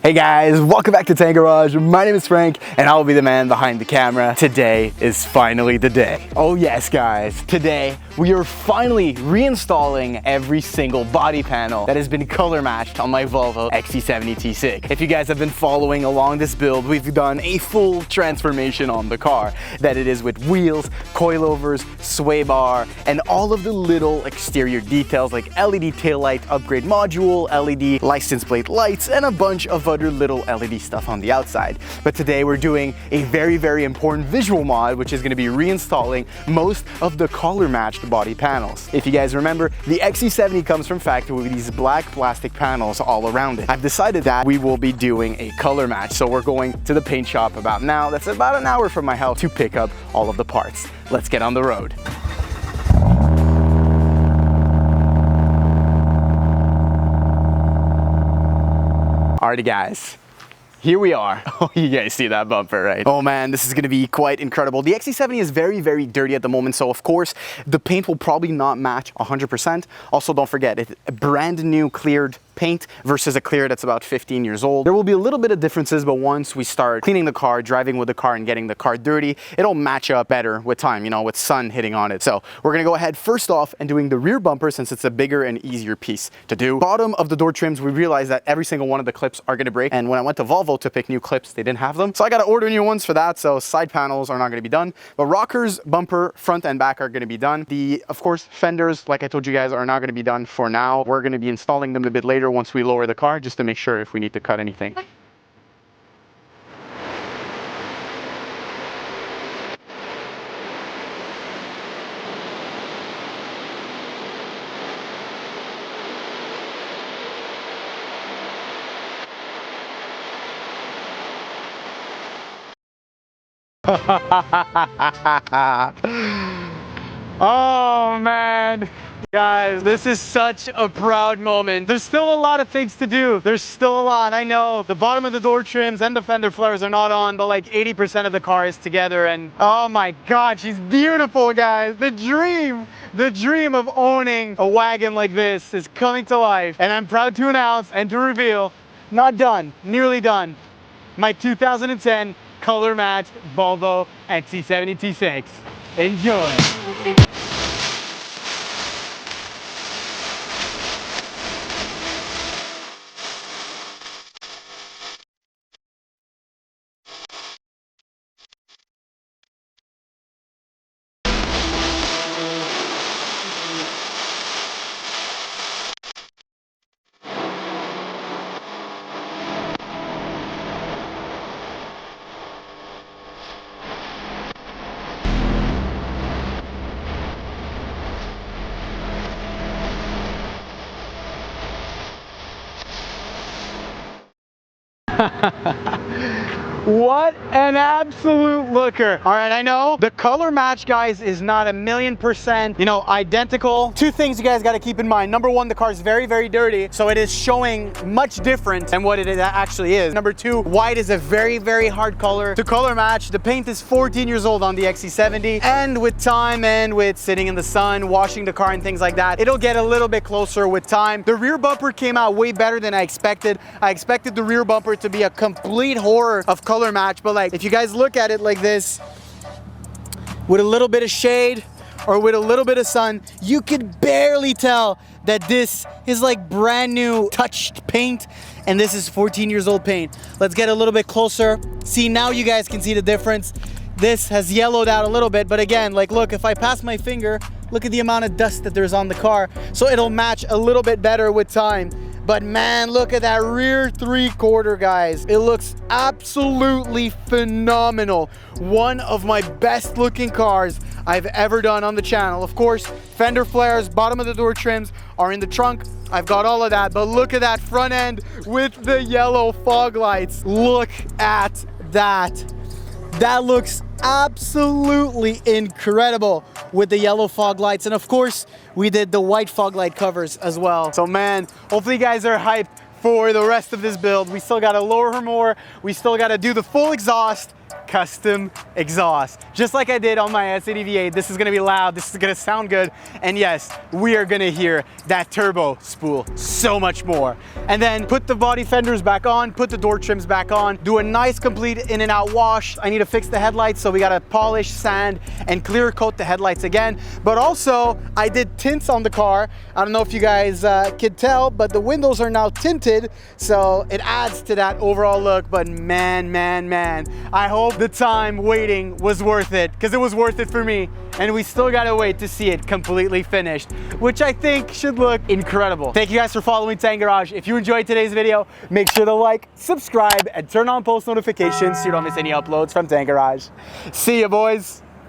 Hey guys, welcome back to Tank Garage. My name is Frank and I will be the man behind the camera. Today is finally the day. Oh yes guys, today we are finally reinstalling every single body panel that has been color matched on my Volvo XC70 T6. If you guys have been following along this build, we've done a full transformation on the car. That it is with wheels, coilovers, sway bar, and all of the little exterior details like LED taillight upgrade module, LED license plate lights, and a bunch of other little LED stuff on the outside. But today we're doing a very important visual mod, which is going to be reinstalling most of the color matched body panels. If you guys remember, the XC70 comes from factory with these black plastic panels all around it. I've decided that we will be doing a color match, so we're going to the paint shop about now. That's about an hour from my house to pick up all of the parts. Let's get on the road. Alrighty guys, here we are. Oh, you guys see that bumper, right? Oh man, this is gonna be quite incredible. The XC70 is very dirty at the moment, so of course the paint will probably not match 100%. Also, don't forget, it's a brand new cleared paint versus a clear that's about 15 years old. There will be a little bit of differences, but once we start cleaning the car, driving with the car and getting the car dirty, it'll match up better with time, you know, with sun hitting on it. So we're gonna go ahead first off and doing the rear bumper since it's a bigger and easier piece to do. Bottom of the door trims, we realized that every single one of the clips are gonna break. And when I went to Volvo to pick new clips, they didn't have them. So I gotta order new ones for that. So side panels are not gonna be done, but rockers, bumper, front and back are gonna be done. Of course, fenders, like I told you guys, are not gonna be done for now. We're gonna be installing them a bit later once we lower the car, just to make sure if we need to cut anything. Oh man, guys, this is such a proud moment. There's still a lot of things to do. There's still a lot. I know the bottom of the door trims and the fender flares are not on, but like 80% of the car is together. And oh my God, she's beautiful, guys. The dream of owning a wagon like this is coming to life. And I'm proud to announce and to reveal, not done, nearly done, my 2010 color matched Volvo XC70 T6. Enjoy. What an absolute looker. All right, I know the color match, guys, is not 1,000,000%, you know, identical. Two things you guys got to keep in mind. Number one, the car is very dirty, so it is showing much different than what it actually is. Number two, white is a very hard color to color match. The paint is 14 years old on the XC70, and with time and with sitting in the sun, washing the car and things like that, it'll get a little bit closer with time. The rear bumper came out way better than I expected. I expected the rear bumper to be a complete horror of color match, but like if you guys look at it like this with a little bit of shade or with a little bit of sun, you could barely tell that this is like brand new touched paint and this is 14 years old paint. Let's get a little bit closer. See, now you guys can see the difference. This has yellowed out a little bit, but again, like look, if I pass my finger, look at the amount of dust that there's on the car, so it'll match a little bit better with time. But man, look at that rear 3/4, guys. It looks absolutely phenomenal. One of my best looking cars I've ever done on the channel. Of course, fender flares, bottom of the door trims are in the trunk. I've got all of that, but look at that front end with the yellow fog lights. Look at that. That looks absolutely incredible with the yellow fog lights. And of course, we did the white fog light covers as well. So man, hopefully you guys are hyped for the rest of this build. We still gotta lower her more. We still gotta do the full exhaust custom exhaust. Just like I did on my S80 V8, this is gonna be loud, this is gonna sound good, and yes, we are gonna hear that turbo spool so much more. And then put the body fenders back on, put the door trims back on, do a nice complete in and out wash. I need to fix the headlights, so we gotta polish, sand, and clear coat the headlights again. But also, I did tints on the car. I don't know if you guys could tell, but the windows are now tinted, so it adds to that overall look. But man, I hope the time waiting was worth it, because it was worth it for me. And we still gotta wait to see it completely finished, which I think should look incredible. Thank you guys for following Tank Garage. If you enjoyed today's video, make sure to like, subscribe, and turn on post notifications so you don't miss any uploads from Tank Garage. See ya, boys.